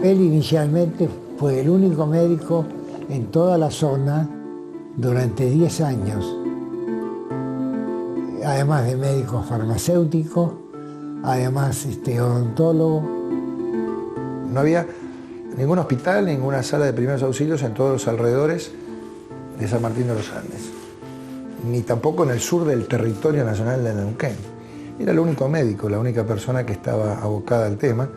Él inicialmente fue el único médico en toda la zona durante 10 años, además de médico farmacéutico, además odontólogo. No había ningún hospital, ninguna sala de primeros auxilios en todos los alrededores de San Martín de los Andes, ni tampoco en el sur del territorio nacional de Neuquén. Era el único médico, la única persona que estaba abocada al tema.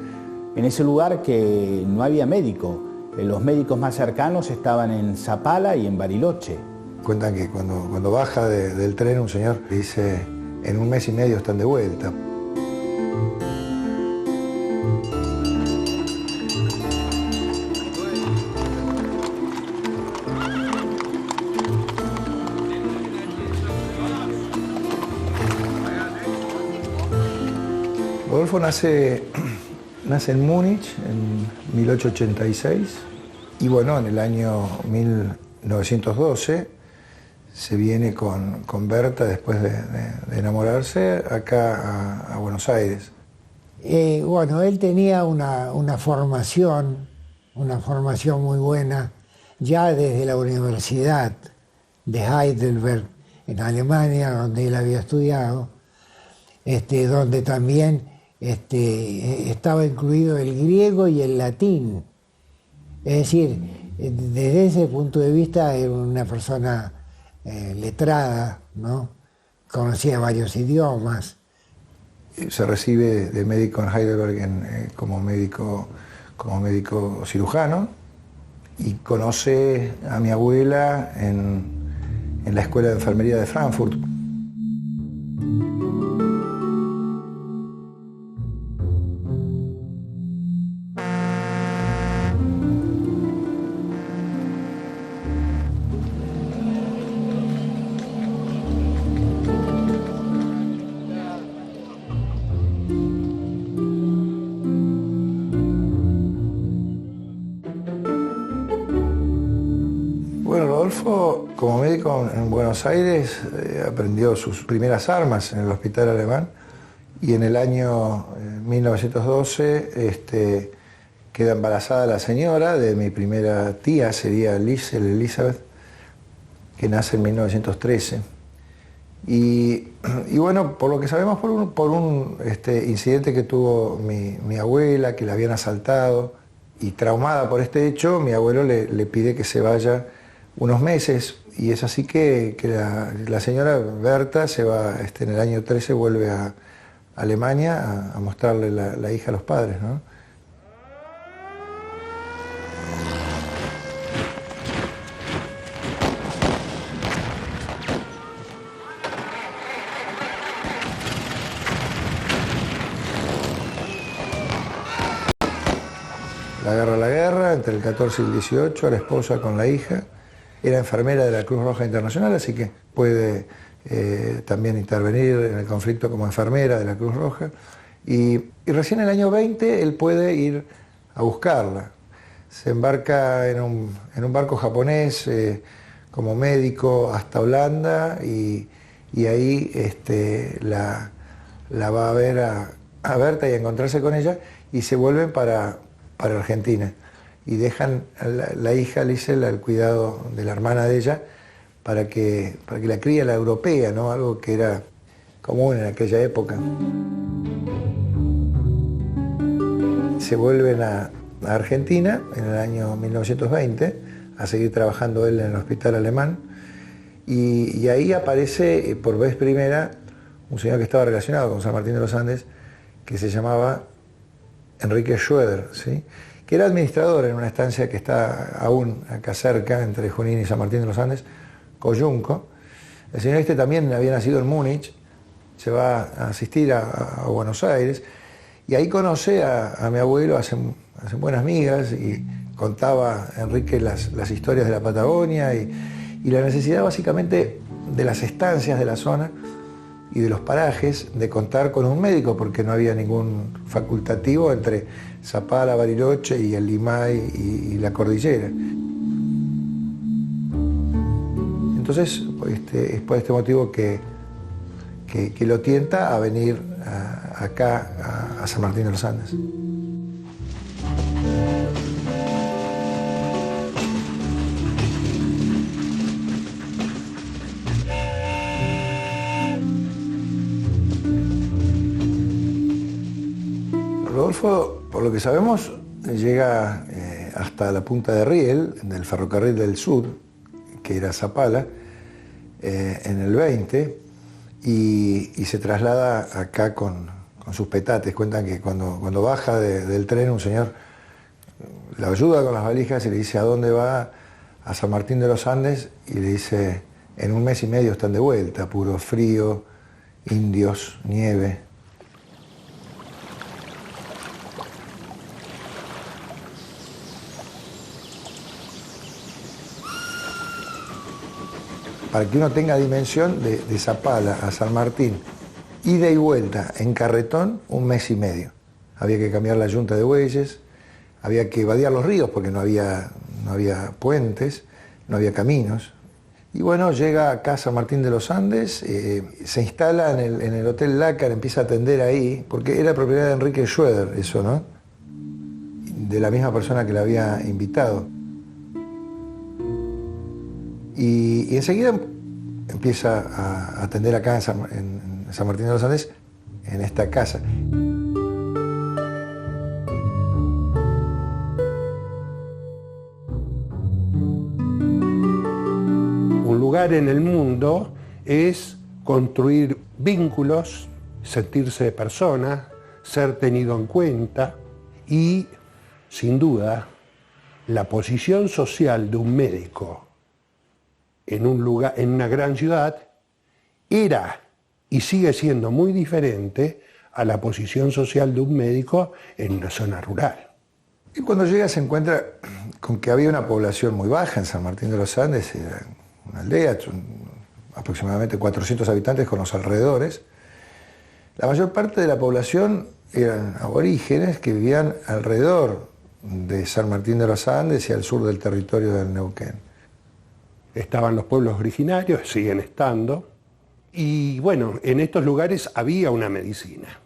En ese lugar que no había médico, los médicos más cercanos estaban en Zapala y en Bariloche. Cuentan que cuando baja del tren un señor dice, en 1 mes y medio están de vuelta. Rodolfo nace en Múnich en 1886 y bueno, en el año 1912 se viene con Berta después de enamorarse acá a Buenos Aires. Bueno, él tenía una formación muy buena ya desde la Universidad de Heidelberg en Alemania, donde él había estudiado, donde también estaba incluido el griego y el latín. Es decir, desde ese punto de vista era una persona letrada, ¿no? Conocía varios idiomas. Se recibe de médico en Heidelberg como médico cirujano y conoce a mi abuela en la Escuela de Enfermería de Frankfurt. Rodolfo, como médico en Buenos Aires, aprendió sus primeras armas en el hospital alemán y en el año 1912 queda embarazada la señora de mi primera tía, sería Liesel Elizabeth, que nace en 1913. Y bueno, por lo que sabemos, por un incidente que tuvo mi abuela, que la habían asaltado, y traumada por este hecho, mi abuelo le pide que se vaya unos meses, y es así que la señora Berta se va, en el año 13 vuelve a Alemania a mostrarle la hija a los padres, ¿no? La guerra, entre el 14 y el 18, la esposa con la hija. Era enfermera de la Cruz Roja Internacional, así que puede también intervenir en el conflicto como enfermera de la Cruz Roja. Y recién en el año 20 él puede ir a buscarla. Se embarca en un barco japonés como médico hasta Holanda y ahí la va a ver a Berta y a encontrarse con ella, y se vuelven para Argentina y dejan a la hija Liesel al cuidado de la hermana de ella para que la cría la europea, ¿no? Algo que era común en aquella época. Se vuelven a Argentina en el año 1920 a seguir trabajando él en el hospital alemán, y ahí aparece por vez primera un señor que estaba relacionado con San Martín de los Andes, que se llamaba Enrique Schroeder, ¿sí? Que era administrador en una estancia que está aún acá cerca, entre Junín y San Martín de los Andes, Coyunco. El señor este también había nacido en Múnich, se va a asistir a Buenos Aires, y ahí conoce a mi abuelo, hacen buenas migas, y contaba a Enrique las historias de la Patagonia y la necesidad básicamente de las estancias de la zona y de los parajes de contar con un médico, porque no había ningún facultativo entre Zapala, Bariloche y el Limay y la cordillera. Entonces, es por este motivo que lo tienta a venir acá a San Martín de los Andes. Rodolfo, por lo que sabemos, llega hasta la punta de Riel, del ferrocarril del sur, que era Zapala, en el 20, y se traslada acá con sus petates. Cuentan que cuando baja del tren, un señor la ayuda con las valijas y le dice: ¿a dónde va? A San Martín de los Andes, y le dice: en 1 mes y medio están de vuelta, puro frío, indios, nieve. Para que uno tenga dimensión, de Zapala a San Martín, ida y vuelta en carretón, 1 mes y medio. Había que cambiar la yunta de bueyes, había que vadear los ríos porque no había puentes, no había caminos. Y bueno, llega acá a San Martín de los Andes, se instala en el Hotel Lácar, empieza a atender ahí, porque era propiedad de Enrique Schroeder, eso, ¿no? De la misma persona que le había invitado. Y enseguida empieza a atender acá en San Martín de los Andes, en esta casa. Un lugar en el mundo es construir vínculos, sentirse persona, ser tenido en cuenta, y, sin duda, la posición social de un médico en un lugar, en una gran ciudad, era y sigue siendo muy diferente a la posición social de un médico en una zona rural. Y cuando llega se encuentra con que había una población muy baja en San Martín de los Andes, era una aldea, aproximadamente 400 habitantes con los alrededores. La mayor parte de la población eran aborígenes que vivían alrededor de San Martín de los Andes y al sur del territorio del Neuquén. Estaban los pueblos originarios, siguen estando, y bueno, en estos lugares había una medicina,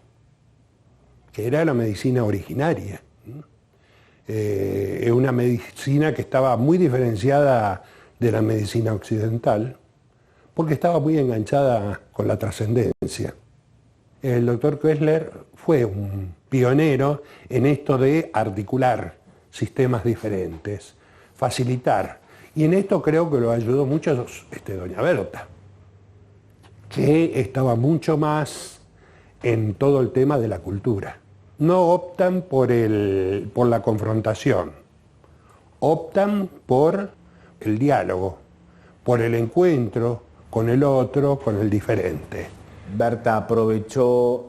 que era la medicina originaria. Una medicina que estaba muy diferenciada de la medicina occidental, porque estaba muy enganchada con la trascendencia. El doctor Kessler fue un pionero en esto de articular sistemas diferentes, facilitar. Y en esto creo que lo ayudó mucho doña Berta, que estaba mucho más en todo el tema de la cultura. No optan por la confrontación, optan por el diálogo, por el encuentro con el otro, con el diferente. Berta aprovechó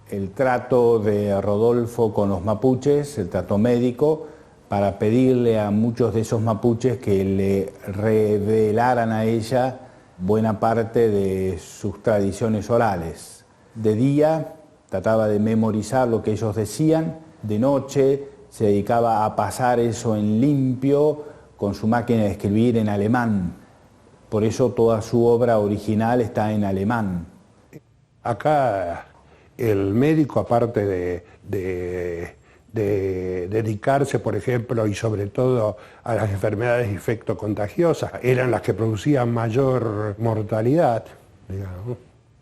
el trato de Rodolfo con los mapuches, el trato médico, para pedirle a muchos de esos mapuches que le revelaran a ella buena parte de sus tradiciones orales. De día trataba de memorizar lo que ellos decían, de noche se dedicaba a pasar eso en limpio con su máquina de escribir en alemán. Por eso toda su obra original está en alemán. Acá el médico, aparte de de dedicarse, por ejemplo, y sobre todo a las enfermedades infectocontagiosas, eran las que producían mayor mortalidad, digamos.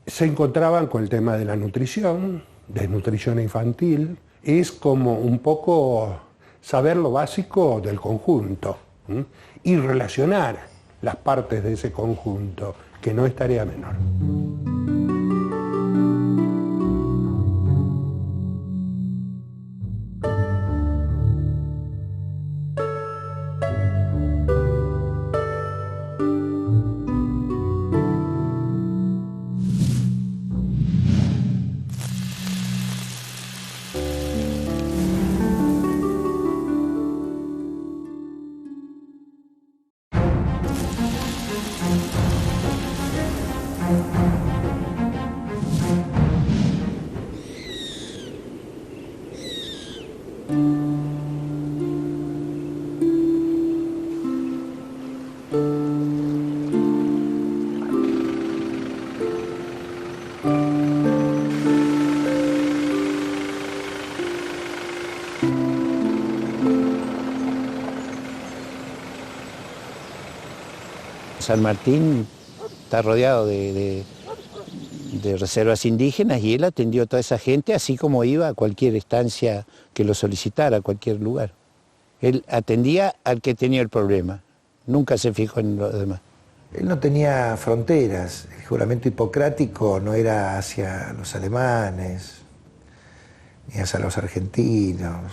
Se encontraban con el tema de la nutrición, desnutrición infantil. Es como un poco saber lo básico del conjunto, ¿sí? Y relacionar las partes de ese conjunto, que no es tarea menor. San Martín está rodeado de reservas indígenas y él atendió a toda esa gente así como iba a cualquier estancia que lo solicitara, a cualquier lugar. Él atendía al que tenía el problema, nunca se fijó en los demás. Él no tenía fronteras, el juramento hipocrático no era hacia los alemanes, ni hacia los argentinos,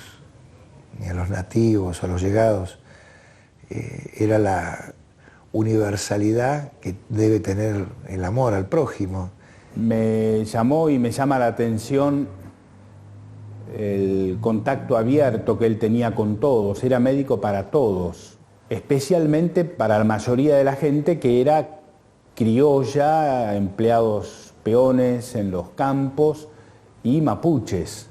ni a los nativos o a los llegados. Era la universalidad que debe tener el amor al prójimo. Me llamó y me llama la atención el contacto abierto que él tenía con todos. Era médico para todos, especialmente para la mayoría de la gente que era criolla, empleados peones en los campos y mapuches.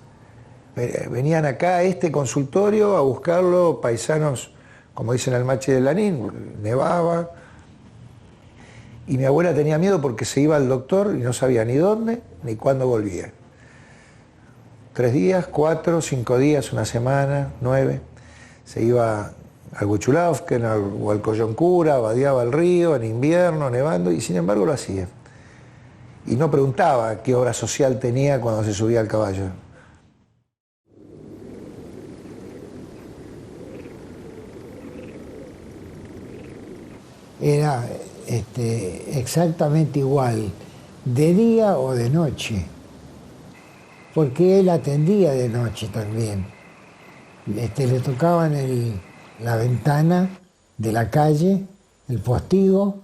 Venían acá a este consultorio a buscarlo paisanos, como dicen al Machi de Lanín, nevaba. Y mi abuela tenía miedo porque se iba al doctor y no sabía ni dónde ni cuándo volvía. 3 días, 4, 5 días, una semana, 9. Se iba al Huichulavquen o al Coyoncura, vadeaba el río en invierno, nevando, y sin embargo lo hacía. Y no preguntaba qué obra social tenía cuando se subía al caballo. Era exactamente igual, de día o de noche, porque él atendía de noche también. Le tocaban la ventana de la calle, el postigo,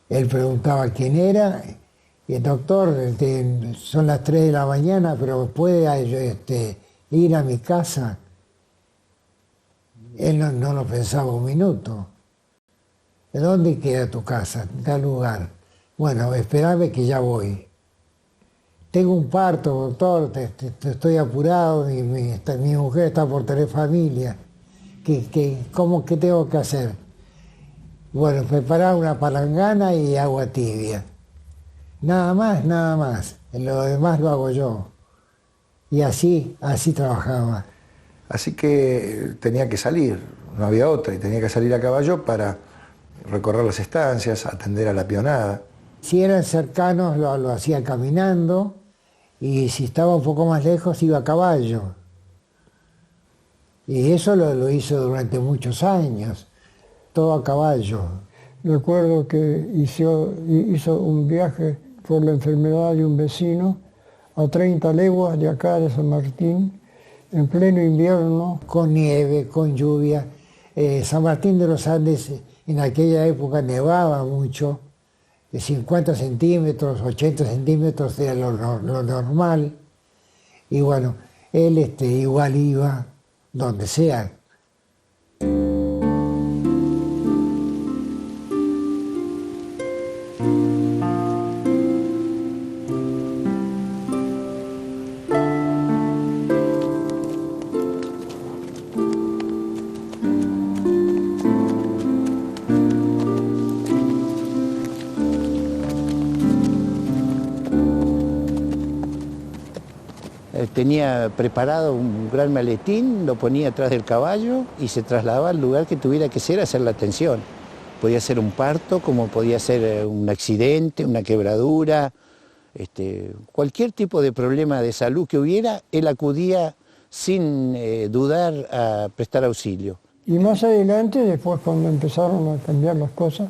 él preguntaba quién era, y el doctor, son las 3 de la mañana, pero ¿puede ir a mi casa? Él no lo pensaba un minuto. ¿De dónde queda tu casa? En tal lugar. Bueno, esperame que ya voy. Tengo un parto, doctor, estoy apurado, mi mujer está por tener familia. ¿Qué tengo que hacer? Bueno, preparar una palangana y agua tibia. Nada más, nada más. Lo demás lo hago yo. Y así trabajaba. Así que tenía que salir, no había otra, y tenía que salir a caballo para recorrer las estancias, atender a la peonada. Si eran cercanos lo hacía caminando, y si estaba un poco más lejos iba a caballo. Y eso lo hizo durante muchos años, todo a caballo. Recuerdo que hizo un viaje por la enfermedad de un vecino a 30 leguas de acá de San Martín, en pleno invierno. Con nieve, con lluvia. San Martín de los Andes en aquella época nevaba mucho, de 50 centímetros, 80 centímetros era lo normal. Y bueno, él igual iba donde sea. tenía preparado un gran maletín, lo ponía atrás del caballo y se trasladaba al lugar que tuviera que ser a hacer la atención. Podía ser un parto, como podía ser un accidente, una quebradura, cualquier tipo de problema de salud que hubiera, él acudía sin dudar a prestar auxilio. Y más adelante, después cuando empezaron a cambiar las cosas,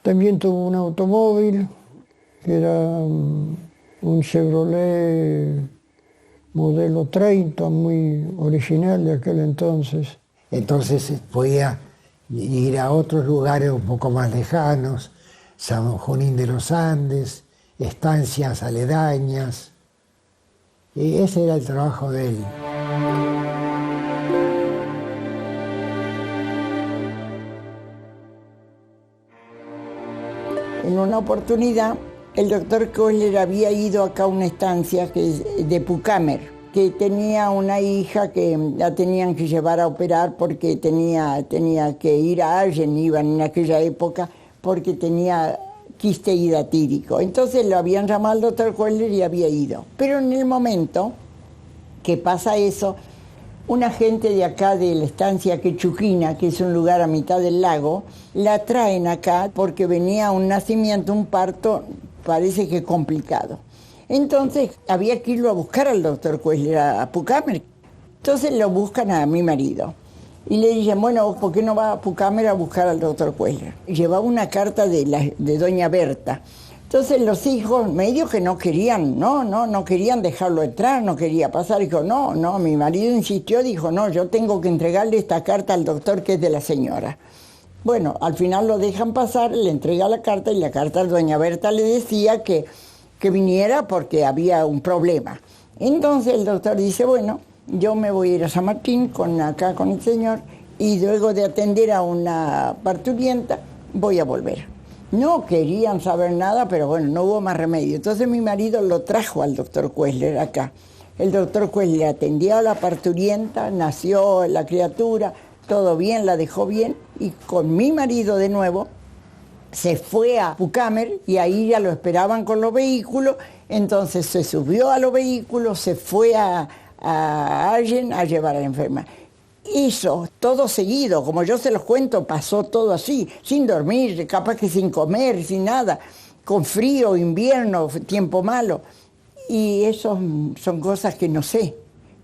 también tuvo un automóvil, que era un Chevrolet modelo 30, muy original de aquel entonces. Entonces podía ir a otros lugares un poco más lejanos, San Junín de los Andes, estancias aledañas. Y ese era el trabajo de él. En una oportunidad, el doctor Koehler había ido acá a una estancia de Pucámer, que tenía una hija que la tenían que llevar a operar porque tenía que ir a Allen, iban en aquella época, porque tenía quiste hidatídico. Entonces lo habían llamado al doctor Koehler y había ido. Pero en el momento que pasa eso, una gente de acá de la estancia Quechuquina, que es un lugar a mitad del lago, la traen acá porque venía un nacimiento, un parto, parece que complicado. Entonces había que irlo a buscar al doctor Koehler a Pucámer. Entonces lo buscan a mi marido. Y le dicen, bueno, ¿por qué no va a Pucámer a buscar al doctor Koehler? Llevaba una carta de doña Berta. Entonces los hijos medio que no querían, no querían dejarlo entrar, no quería pasar. Dijo, no, mi marido insistió, dijo, no, yo tengo que entregarle esta carta al doctor que es de la señora. Bueno, al final lo dejan pasar, le entrega la carta y la carta a doña Berta le decía que viniera porque había un problema. Entonces el doctor dice, bueno, yo me voy a ir a San Martín acá con el señor y luego de atender a una parturienta voy a volver. No querían saber nada, pero bueno, no hubo más remedio. Entonces mi marido lo trajo al doctor Koehler acá. El doctor Koehler atendió a la parturienta, nació la criatura, todo bien, la dejó bien, y con mi marido de nuevo se fue a Pucámer y ahí ya lo esperaban con los vehículos. Entonces se subió a los vehículos, se fue a Allen a llevar a la enferma. Hizo todo seguido, como yo se los cuento, pasó todo así, sin dormir, capaz que sin comer, sin nada, con frío, invierno, tiempo malo. Y eso son cosas que no sé.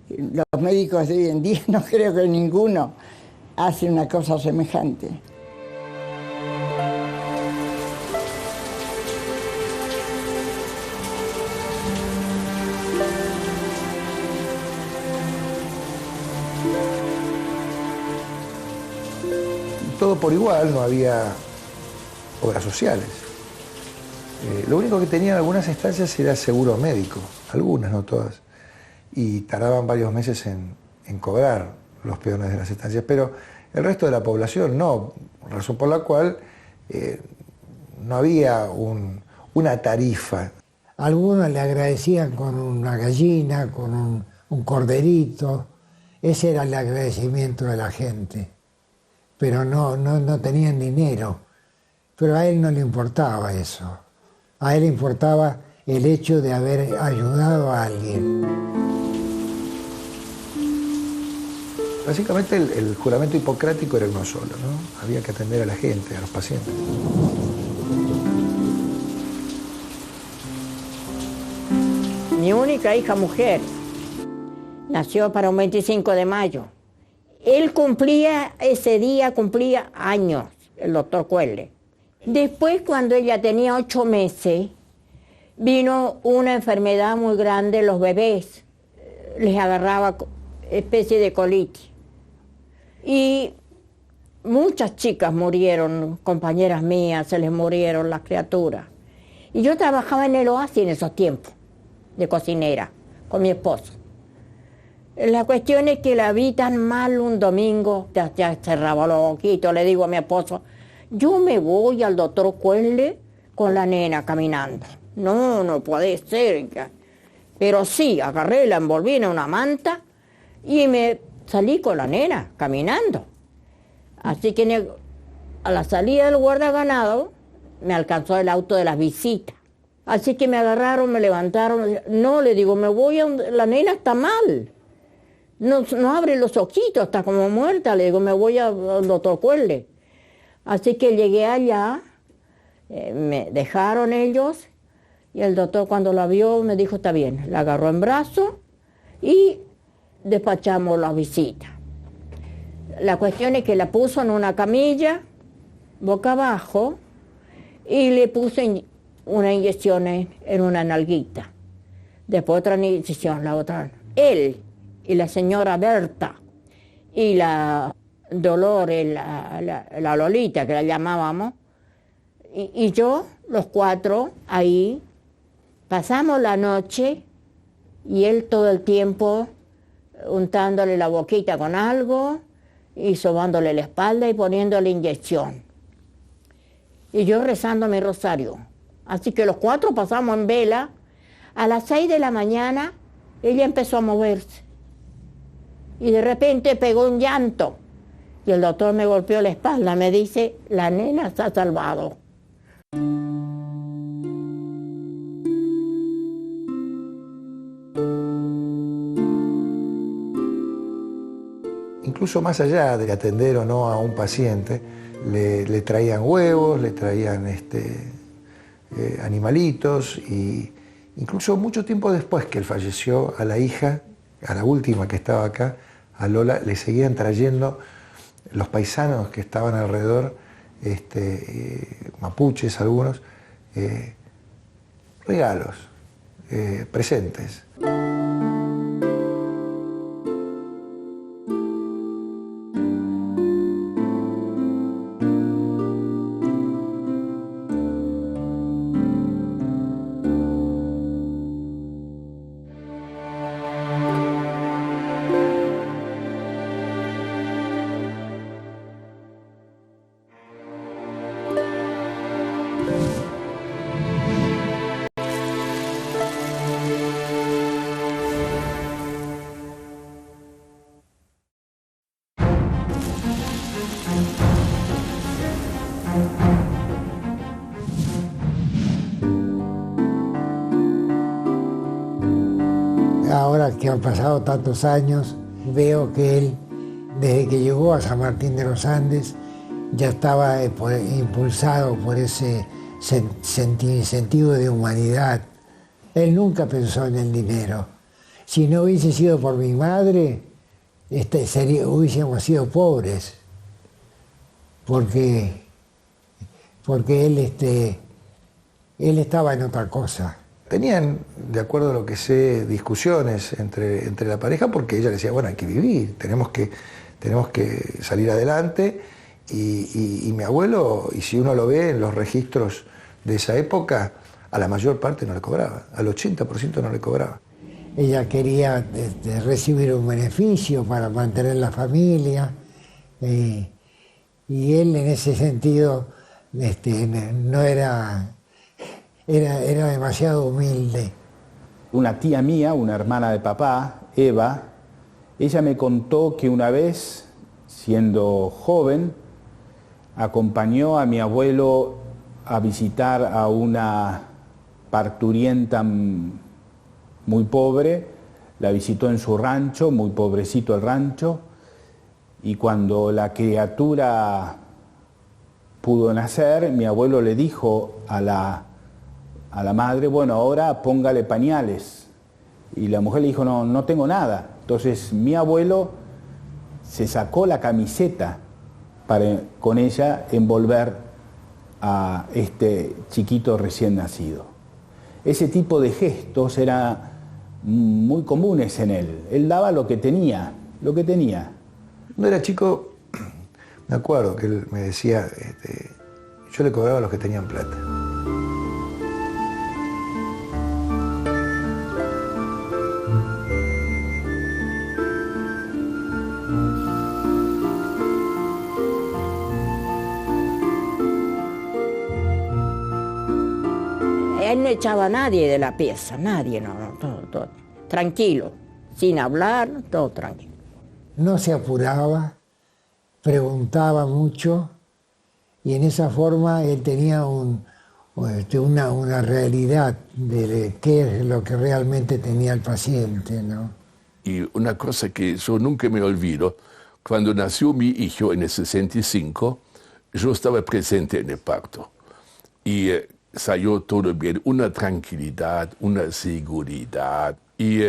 Los médicos de hoy en día no creo que ninguno hace una cosa semejante. Todo por igual, no había obras sociales. Lo único que tenían algunas estancias era seguro médico, algunas, no todas, y tardaban varios meses en cobrar los peones de las estancias, pero el resto de la población no, razón por la cual no había una tarifa. Algunos le agradecían con una gallina, con un corderito, ese era el agradecimiento de la gente. Pero no tenían dinero. Pero a él no le importaba eso. A él le importaba el hecho de haber ayudado a alguien. Básicamente el juramento hipocrático era uno solo, ¿no? Había que atender a la gente, a los pacientes. Mi única hija mujer nació para un 25 de mayo. Él ese día cumplía años, el doctor Koehler. Después, cuando ella tenía 8 meses, vino una enfermedad muy grande, los bebés. Les agarraba especie de colitis. Y muchas chicas murieron, compañeras mías, se les murieron las criaturas. Y yo trabajaba en el Oasis en esos tiempos, de cocinera, con mi esposo. La cuestión es que la vi tan mal un domingo, ya cerraba los ojitos, le digo a mi esposo, yo me voy al doctor Koehler con la nena caminando. No puede ser. Pero sí, agarré, la envolví en una manta y me salí con la nena caminando. Así que a la salida del guardaganado me alcanzó el auto de las visitas. Así que me agarraron, me levantaron. No, le digo, me voy a la nena está mal. No abre los ojitos, está como muerta. Le digo, me voy al doctor Cuelle. Así que llegué allá, me dejaron ellos, y el doctor cuando la vio me dijo, está bien, la agarró en brazos y despachamos la visita. La cuestión es que la puso en una camilla, boca abajo, y le puse una inyección en una nalguita. Después otra inyección, la otra. Él y la señora Berta y la Dolores, la Lolita, que la llamábamos, y yo, los cuatro, ahí, pasamos la noche, y él todo el tiempo untándole la boquita con algo, y sobándole la espalda y poniéndole inyección. Y yo rezando mi rosario. Así que los cuatro pasamos en vela. A las 6 de la mañana, ella empezó a moverse. Y de repente pegó un llanto. Y el doctor me golpeó la espalda, me dice, la nena se ha salvado. Incluso más allá de atender o no a un paciente, le traían huevos, le traían animalitos, y incluso mucho tiempo después que él falleció, a la hija, a la última que estaba acá, a Lola, le seguían trayendo los paisanos que estaban alrededor, mapuches algunos, regalos, presentes. Ahora que han pasado tantos años, veo que él, desde que llegó a San Martín de los Andes, ya estaba impulsado por ese sentido de humanidad. Él nunca pensó en el dinero. Si no hubiese sido por mi madre, hubiésemos sido pobres, porque él estaba en otra cosa. Tenían, de acuerdo a lo que sé, discusiones entre la pareja, porque ella le decía, bueno, hay que vivir, tenemos que salir adelante, y mi abuelo, y si uno lo ve en los registros de esa época, a la mayor parte no le cobraba, al 80% no le cobraba. Ella quería recibir un beneficio para mantener la familia, y él en ese sentido no era demasiado humilde. Una tía mía, una hermana de papá, Eva, ella me contó que una vez, siendo joven, acompañó a mi abuelo a visitar a una parturienta muy pobre, la visitó en su rancho, muy pobrecito el rancho, y cuando la criatura pudo nacer, mi abuelo le dijo a la madre, bueno, ahora póngale pañales. Y la mujer le dijo, no tengo nada. Entonces mi abuelo se sacó la camiseta para con ella envolver a este chiquito recién nacido. Ese tipo de gestos eran muy comunes en él. Él daba lo que tenía. Cuando era chico, me acuerdo que él me decía, yo le cobraba a los que tenían plata. Él no echaba a nadie de la pieza, nadie, todo tranquilo, sin hablar, todo tranquilo. No se apuraba, preguntaba mucho, y en esa forma él tenía un una realidad de qué es lo que realmente tenía el paciente, ¿no? Y una cosa que yo nunca me olvido, cuando nació mi hijo en el 65, yo estaba presente en el parto. Y salió todo bien, una tranquilidad, una seguridad. Y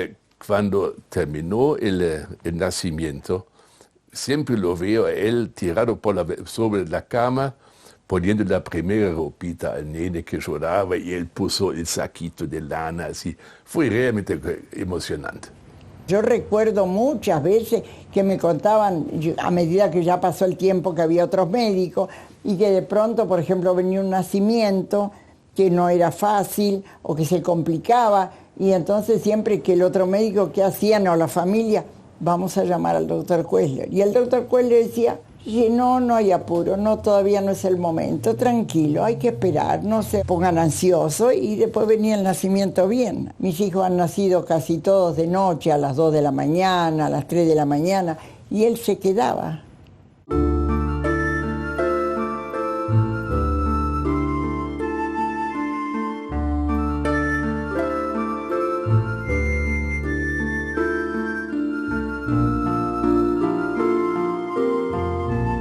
cuando terminó el nacimiento, siempre lo veo a él tirado sobre la cama, poniendo la primera ropita al nene que lloraba y él puso el saquito de lana, así. Fue realmente emocionante. Yo recuerdo muchas veces que me contaban, a medida que ya pasó el tiempo, que había otros médicos y que de pronto, por ejemplo, venía un nacimiento que no era fácil o que se complicaba, y entonces siempre que el otro médico, ¿qué hacían? O la familia, vamos a llamar al doctor Koestler. Y el doctor Koestler decía, no hay apuro, todavía no es el momento, tranquilo, hay que esperar, no se pongan ansiosos, y después venía el nacimiento bien. Mis hijos han nacido casi todos de noche, a las 2 de la mañana, a las 3 de la mañana, y él se quedaba.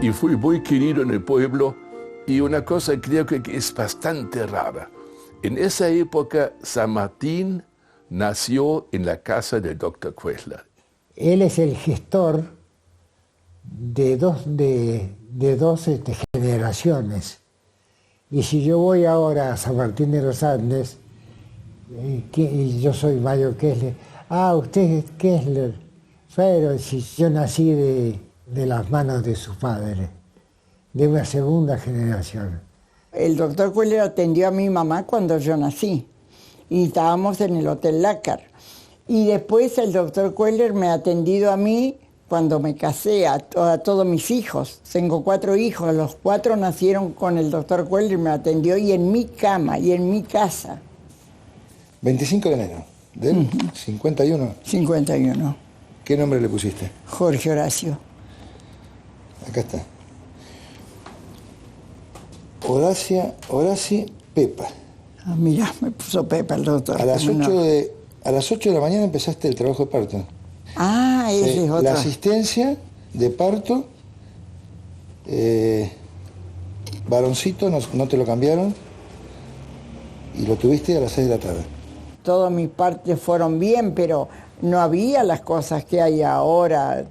Y fui muy querido en el pueblo, y una cosa creo que es bastante rara. En esa época, San Martín nació en la casa del doctor Koestler. Él es el gestor de dos generaciones. Y si yo voy ahora a San Martín de los Andes, y yo soy Mario Koestler, usted es Koestler, pero si yo nací de las manos de su padre, de una segunda generación. El doctor Koestler atendió a mi mamá cuando yo nací y estábamos en el Hotel Lácar. Y después el doctor Koestler me ha atendido a mí cuando me casé, a todos mis hijos. Tengo 4 hijos, los 4 nacieron con el doctor Koestler, me atendió, y en mi cama y en mi casa. 25 de enero del 51. 51. ¿Qué nombre le pusiste? Jorge Horacio. Acá está. Horaci Pepa. Mira, me puso Pepa el doctor. A las 8 de la mañana empezaste el trabajo de parto. Ese es otro. La asistencia de parto, varoncito, no te lo cambiaron, y lo tuviste a las 6 de la tarde. Todas mis partes fueron bien, pero no había las cosas que hay ahora.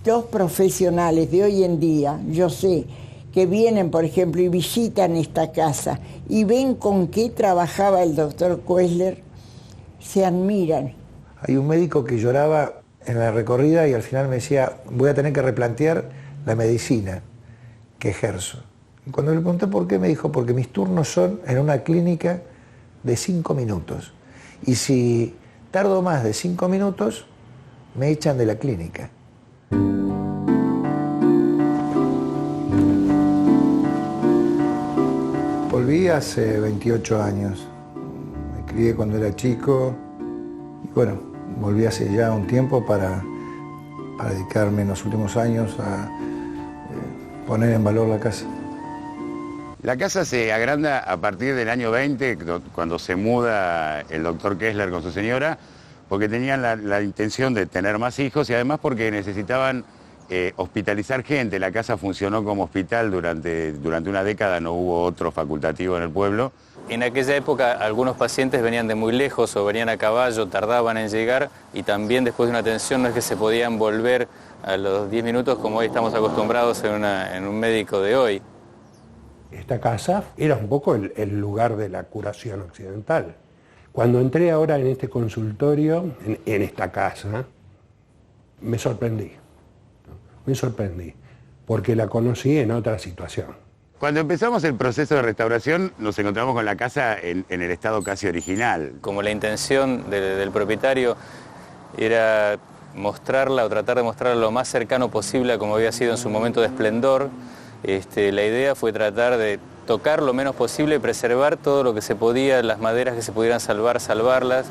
2 profesionales de hoy en día, yo sé, que vienen, por ejemplo, y visitan esta casa y ven con qué trabajaba el doctor Koestler, se admiran. Hay un médico que lloraba en la recorrida y al final me decía, voy a tener que replantear la medicina que ejerzo. Y cuando le pregunté por qué, me dijo, porque mis turnos son en una clínica de 5 minutos. Y si tardo más de 5 minutos, me echan de la clínica. Volví hace 28 años. Me crié cuando era chico y bueno, volví hace ya un tiempo para dedicarme en los últimos años a poner en valor la casa. La casa se agranda a partir del año 20, cuando se muda el doctor Koestler con su señora, porque tenían la intención de tener más hijos y además porque necesitaban hospitalizar gente. La casa funcionó como hospital durante una década, no hubo otro facultativo en el pueblo. En aquella época algunos pacientes venían de muy lejos o venían a caballo, tardaban en llegar, y también después de una atención no es que se podían volver a los 10 minutos como hoy estamos acostumbrados en un médico de hoy. Esta casa era un poco el lugar de la curación occidental. Cuando entré ahora en este consultorio, en esta casa, me sorprendí, porque la conocí en otra situación. Cuando empezamos el proceso de restauración nos encontramos con la casa en el estado casi original. Como la intención del propietario era mostrarla o tratar de mostrarla lo más cercano posible a como había sido en su momento de esplendor, la idea fue tratar de tocar lo menos posible, preservar todo lo que se podía, las maderas que se pudieran salvar, salvarlas.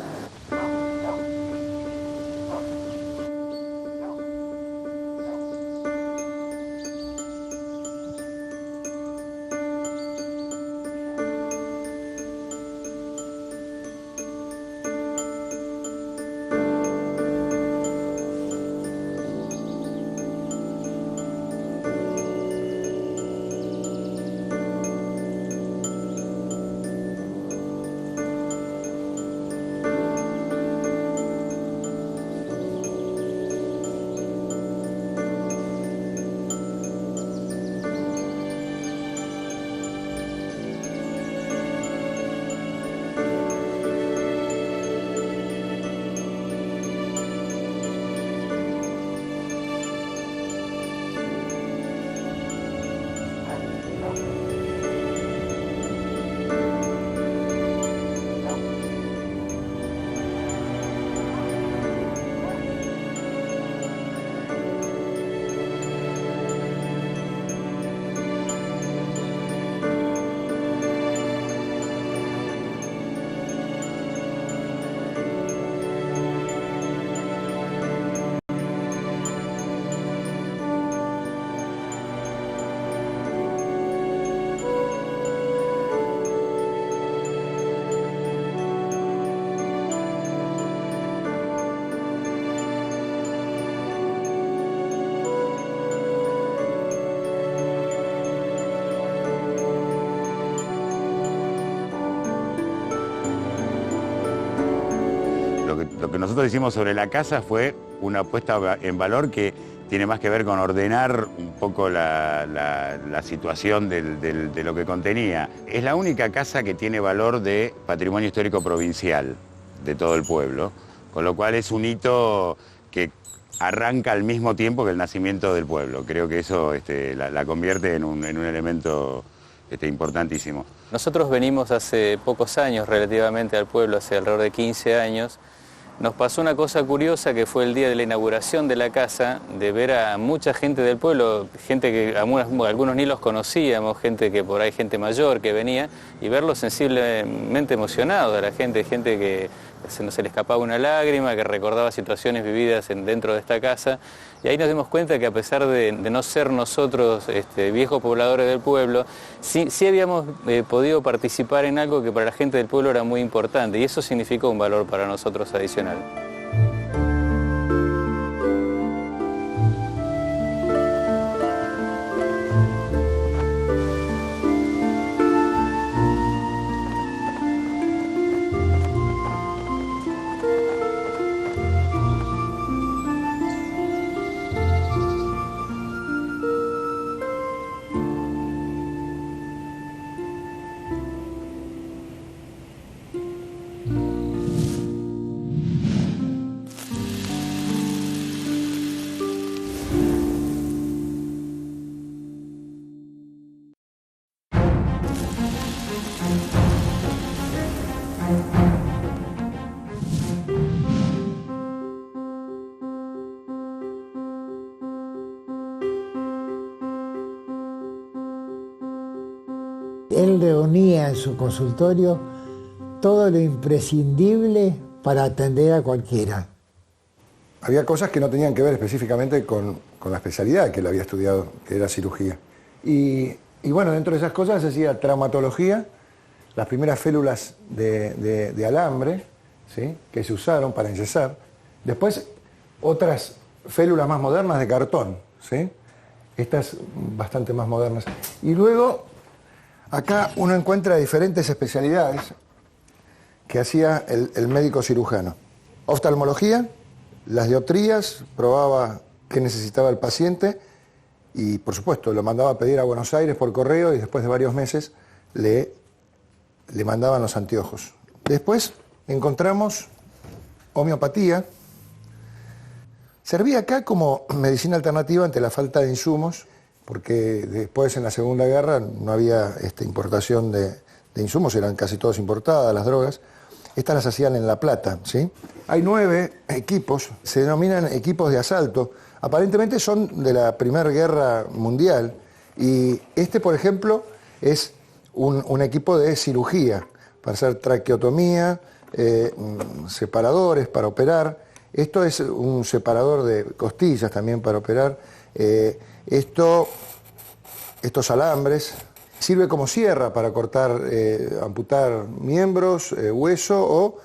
Lo que nosotros hicimos sobre la casa fue una puesta en valor que tiene más que ver con ordenar un poco la situación de lo que contenía. Es la única casa que tiene valor de patrimonio histórico provincial de todo el pueblo, con lo cual es un hito que arranca al mismo tiempo que el nacimiento del pueblo. Creo que eso la convierte en un elemento importantísimo. Nosotros venimos hace pocos años relativamente al pueblo, hace alrededor de 15 años. Nos pasó una cosa curiosa que fue el día de la inauguración de la casa, de ver a mucha gente del pueblo, gente que algunos ni los conocíamos, gente gente mayor que venía, y verlos sensiblemente emocionados a la gente que se le escapaba una lágrima, que recordaba situaciones vividas dentro de esta casa. Y ahí nos dimos cuenta que a pesar de no ser nosotros viejos pobladores del pueblo, sí habíamos podido participar en algo que para la gente del pueblo era muy importante, y eso significó un valor para nosotros adicional. Él reunía en su consultorio todo lo imprescindible para atender a cualquiera. Había cosas que no tenían que ver específicamente con la especialidad que él había estudiado, que era cirugía. Y bueno, dentro de esas cosas se hacía traumatología, las primeras félulas de alambre, ¿sí?, que se usaron para enyesar. Después, otras félulas más modernas de cartón, ¿sí?, estas bastante más modernas. Y luego, acá uno encuentra diferentes especialidades que hacía el médico cirujano. Oftalmología, las dioptrías, probaba qué necesitaba el paciente y, por supuesto, lo mandaba a pedir a Buenos Aires por correo y después de varios meses le mandaban los anteojos. Después encontramos homeopatía. Servía acá como medicina alternativa ante la falta de insumos, porque después en la Segunda Guerra no había importación de insumos, eran casi todas importadas las drogas. Estas las hacían en La Plata, ¿sí? Hay 9 equipos, se denominan equipos de asalto. Aparentemente son de la Primera Guerra Mundial y por ejemplo, es un equipo de cirugía para hacer traqueotomía, separadores para operar. Esto es un separador de costillas también para operar. Estos alambres sirve como sierra para cortar, amputar miembros, hueso o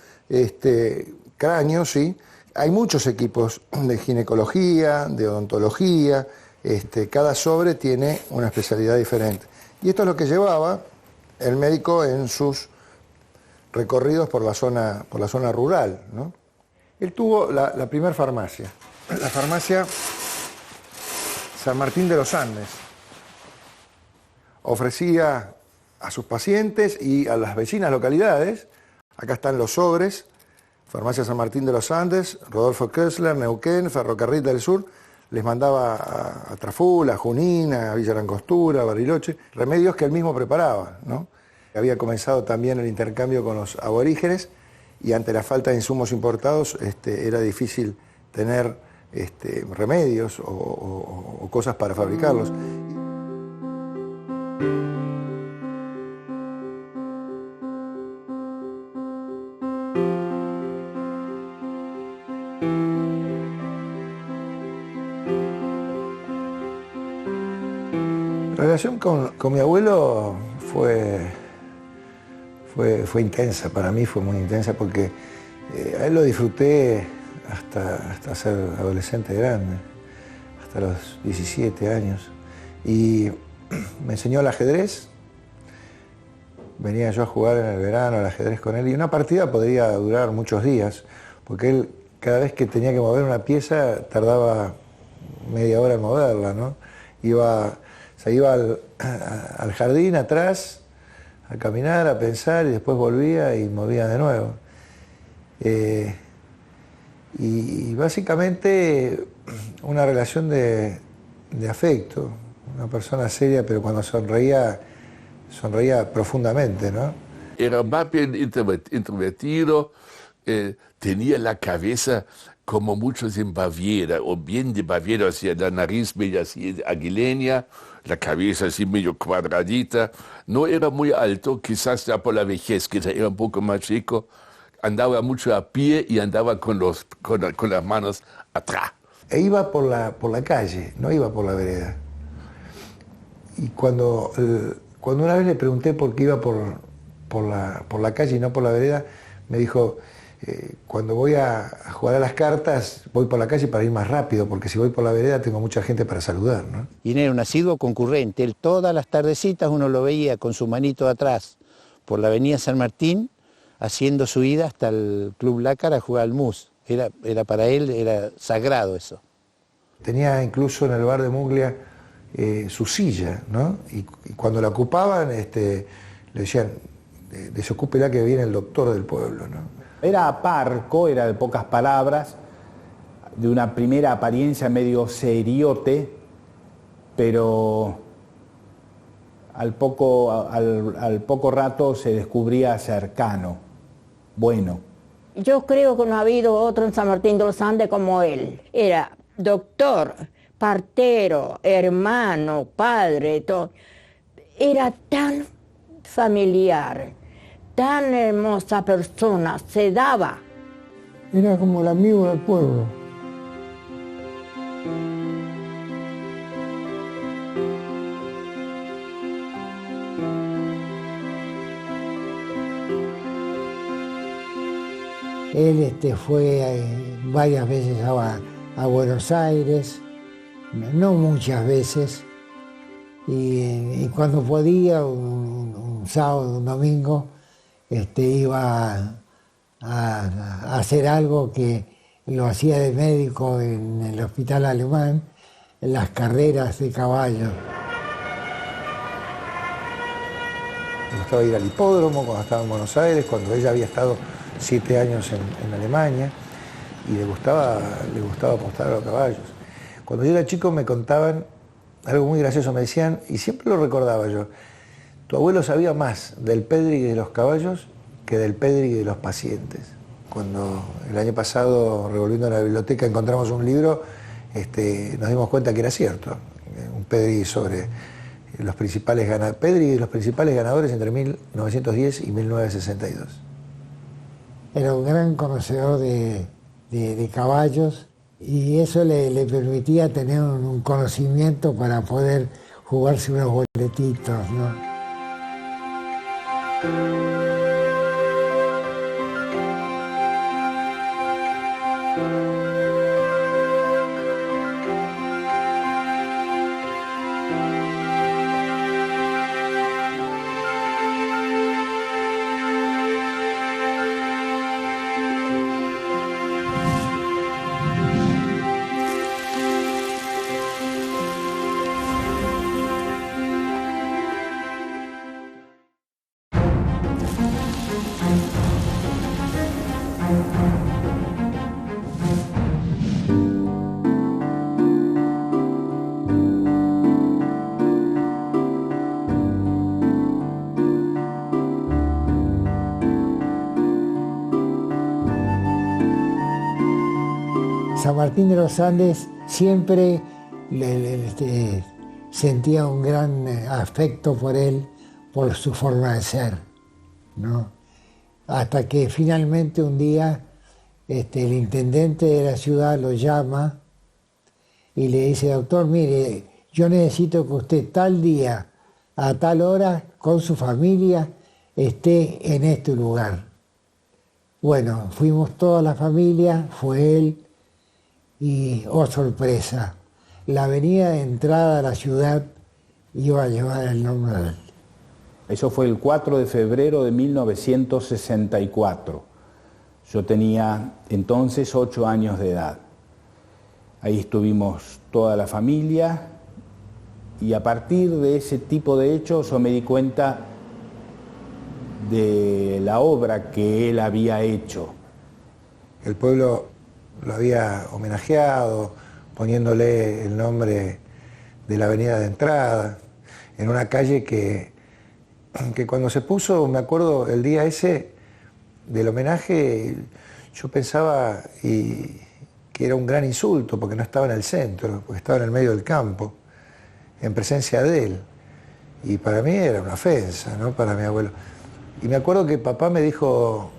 cráneo, ¿sí? Hay muchos equipos de ginecología, de odontología, cada sobre tiene una especialidad diferente. Y esto es lo que llevaba el médico en sus recorridos por la zona rural, ¿no? Él tuvo la primera farmacia, la farmacia San Martín de los Andes. Ofrecía a sus pacientes y a las vecinas localidades, acá están los sobres, farmacia San Martín de los Andes, Rodolfo Kessler, Neuquén, Ferrocarril del Sur, les mandaba a Traful, a Junín, a Villa Langostura, a Bariloche, remedios que él mismo preparaba, ¿no? Había comenzado también el intercambio con los aborígenes y ante la falta de insumos importados era difícil tener remedios o cosas para fabricarlos. La relación con mi abuelo fue intensa, para mí fue muy intensa porque a él lo disfruté hasta ser adolescente grande, hasta los 17 años. Y me enseñó el ajedrez, venía yo a jugar en el verano al ajedrez con él y una partida podría durar muchos días porque él cada vez que tenía que mover una pieza tardaba media hora en moverla, ¿no? Se iba al jardín atrás a caminar, a pensar, y después volvía y movía de nuevo. Y básicamente una relación de afecto, una persona seria, pero cuando sonreía profundamente, ¿no? Era más bien introvertido, tenía la cabeza como muchos en Baviera, o bien de Baviera, hacia la nariz medio así aguileña, la cabeza así medio cuadradita. No era muy alto, quizás ya por la vejez, que era un poco más chico. Andaba mucho a pie y andaba con las manos atrás. E iba por la calle, no iba por la vereda. Y cuando una vez le pregunté por qué iba por la calle y no por la vereda, me dijo, cuando voy a jugar a las cartas, voy por la calle para ir más rápido, porque si voy por la vereda tengo mucha gente para saludar, ¿no? Y era un asiduo concurrente. Él todas las tardecitas uno lo veía con su manito atrás por la avenida San Martín, haciendo su ida hasta el Club Lácar a jugar al mus. Era para él, era sagrado eso. Tenía incluso en el bar de Muglia su silla, ¿no? Y cuando la ocupaban, le decían, desocúpela que viene el doctor del pueblo, ¿no? Era parco, era de pocas palabras, de una primera apariencia medio seriote, pero al poco rato se descubría cercano, bueno. Yo creo que no ha habido otro en San Martín de los Andes como él. Era doctor, partero, hermano, padre, todo. Era tan familiar, tan hermosa persona, se daba. Era como el amigo del pueblo. Él fue varias veces a Buenos Aires, no muchas veces, y cuando podía, un sábado, un domingo, iba a hacer algo que lo hacía de médico en el hospital alemán, en las carreras de caballo. Le gustaba ir al hipódromo cuando estaba en Buenos Aires, cuando ella había estado 7 años en Alemania, y le gustaba apostar a los caballos. Cuando yo era chico me contaban algo muy gracioso, me decían, y siempre lo recordaba yo, tu abuelo sabía más del pédigree de los caballos que del pédigree de los pacientes. Cuando el año pasado, revolviendo en la biblioteca, encontramos un libro, nos dimos cuenta que era cierto, un pédigree sobre los principales ganadores entre 1910 y 1962. Era un gran conocedor de caballos y eso le permitía tener un conocimiento para poder jugarse unos boletitos, ¿no? San Martín de los Andes siempre sentía un gran afecto por él, por su forma de ser, ¿no? Hasta que finalmente un día el intendente de la ciudad lo llama y le dice, doctor, mire, yo necesito que usted tal día, a tal hora, con su familia, esté en este lugar. Bueno, fuimos toda la familia, fue él, y, oh sorpresa, la avenida de entrada a la ciudad iba a llevar el nombre de él. Eso fue el 4 de febrero de 1964. Yo tenía entonces 8 años de edad. Ahí estuvimos toda la familia y a partir de ese tipo de hechos yo me di cuenta de la obra que él había hecho. El pueblo lo había homenajeado, poniéndole el nombre de la avenida de entrada, en una calle que cuando se puso, me acuerdo el día ese del homenaje, yo pensaba que era un gran insulto, porque no estaba en el centro, porque estaba en el medio del campo, en presencia de él. Y para mí era una ofensa, ¿no? Para mi abuelo. Y me acuerdo que mi papá me dijo,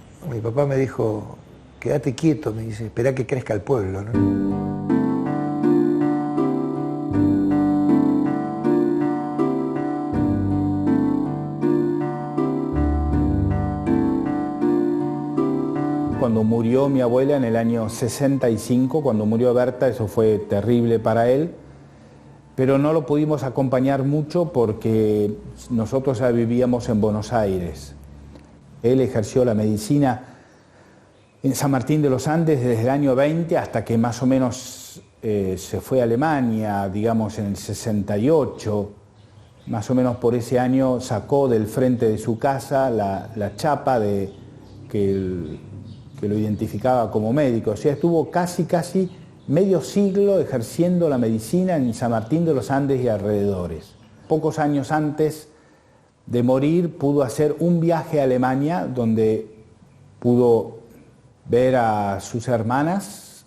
quédate quieto, me dice, esperá que crezca el pueblo, ¿no? Cuando murió mi abuela en el año 65, cuando murió Berta, eso fue terrible para él, pero no lo pudimos acompañar mucho porque nosotros ya vivíamos en Buenos Aires. Él ejerció la medicina en San Martín de los Andes desde el año 20 hasta que más o menos se fue a Alemania, digamos en el 68, más o menos por ese año sacó del frente de su casa la chapa que lo identificaba como médico. O sea, estuvo casi medio siglo ejerciendo la medicina en San Martín de los Andes y alrededores. Pocos años antes de morir pudo hacer un viaje a Alemania donde pudo ver a sus hermanas.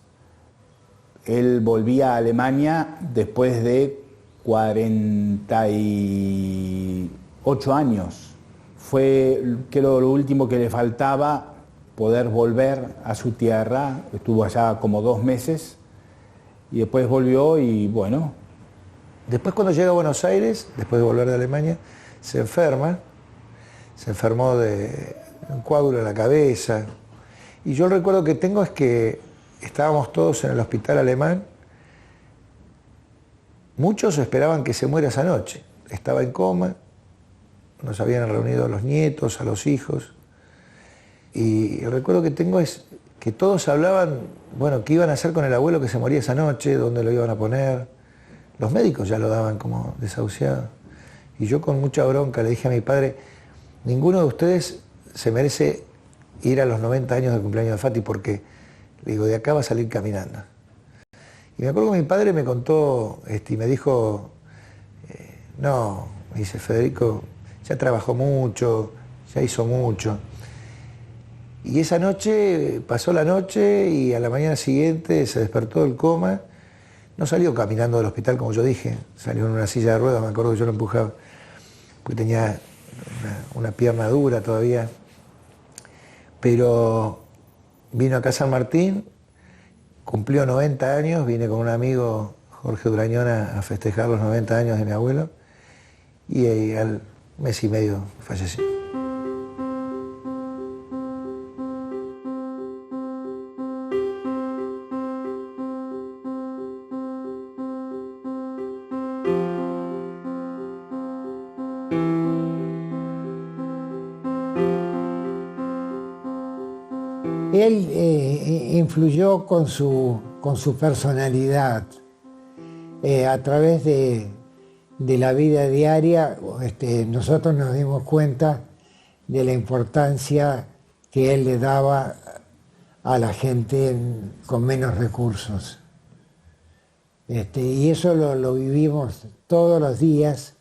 Él volvía a Alemania después de 48 años. Fue creo lo último que le faltaba, poder volver a su tierra. Estuvo allá como 2 meses y después volvió y bueno. Después cuando llega a Buenos Aires, después de volver de Alemania, se enfermó de un coágulo en la cabeza. Y yo el recuerdo que tengo es que estábamos todos en el hospital alemán. Muchos esperaban que se muera esa noche. Estaba en coma, nos habían reunido a los nietos, a los hijos. Y el recuerdo que tengo es que todos hablaban, bueno, qué iban a hacer con el abuelo que se moría esa noche, dónde lo iban a poner. Los médicos ya lo daban como desahuciado. Y yo con mucha bronca le dije a mi padre, ninguno de ustedes se merece ir a los 90 años del cumpleaños de Fati porque, le digo, de acá va a salir caminando. Y me acuerdo que mi padre me contó y me dijo, no, me dice, Federico, ya trabajó mucho, ya hizo mucho. Y esa noche, pasó la noche y a la mañana siguiente se despertó del coma. No salió caminando del hospital como yo dije, salió en una silla de ruedas, me acuerdo que yo lo empujaba, porque tenía una pierna dura todavía. Pero vino acá a San Martín, cumplió 90 años, vine con un amigo, Jorge Durañón, a festejar los 90 años de mi abuelo, y al mes y medio falleció. Él influyó con su personalidad a través de la vida diaria. Nosotros nos dimos cuenta de la importancia que él le daba a la gente con menos recursos. Y eso lo vivimos todos los días,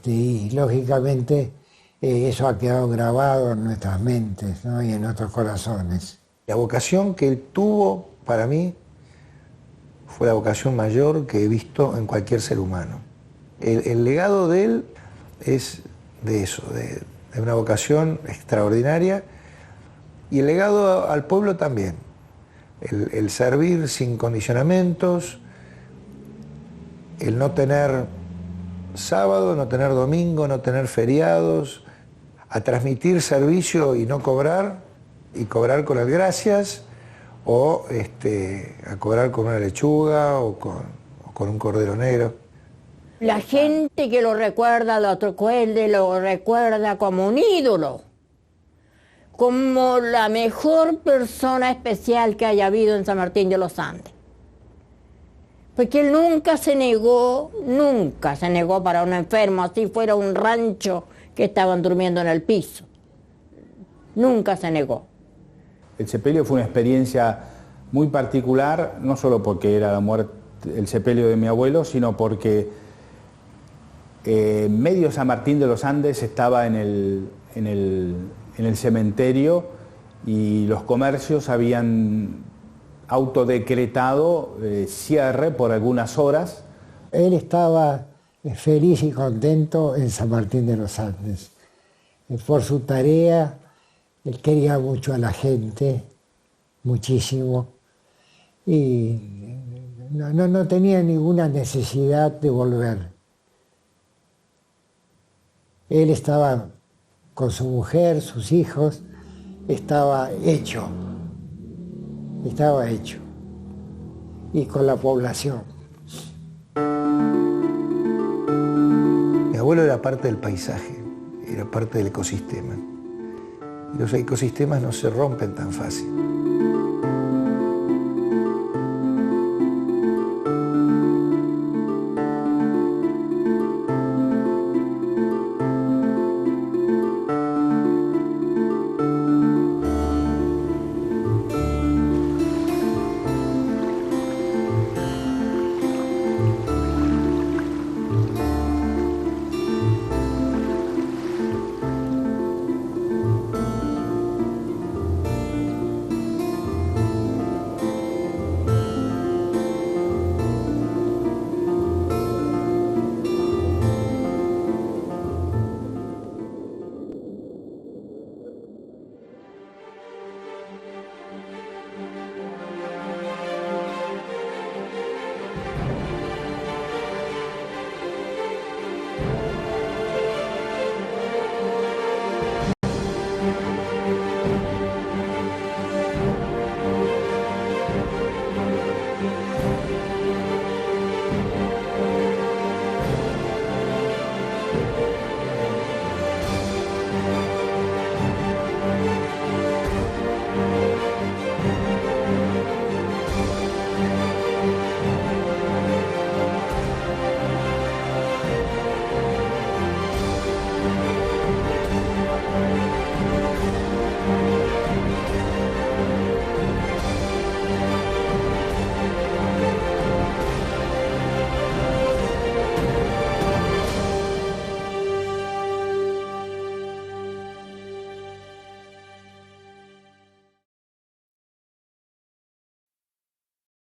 y lógicamente eso ha quedado grabado en nuestras mentes, ¿no? Y en nuestros corazones. La vocación que él tuvo, para mí, fue la vocación mayor que he visto en cualquier ser humano. El legado de él es de eso, de una vocación extraordinaria, y el legado al pueblo también. El servir sin condicionamientos, el no tener sábado, no tener domingo, no tener feriados, a transmitir servicio y no cobrar, y cobrar con las gracias, o a cobrar con una lechuga o con un cordero negro. La gente que lo recuerda, lo recuerda como un ídolo, como la mejor persona especial que haya habido en San Martín de los Andes. Porque él nunca se negó para un enfermo, así fuera un rancho que estaban durmiendo en el piso. Nunca se negó. El sepelio fue una experiencia muy particular, no solo porque era el sepelio de mi abuelo, sino porque medio San Martín de los Andes estaba en el cementerio y los comercios habían autodecretado cierre por algunas horas. Él estaba feliz y contento en San Martín de los Andes. Por su tarea, él quería mucho a la gente, muchísimo, y no tenía ninguna necesidad de volver. Él estaba con su mujer, sus hijos, estaba hecho, y con la población. Mi abuelo era parte del paisaje, era parte del ecosistema. Y los ecosistemas no se rompen tan fácil.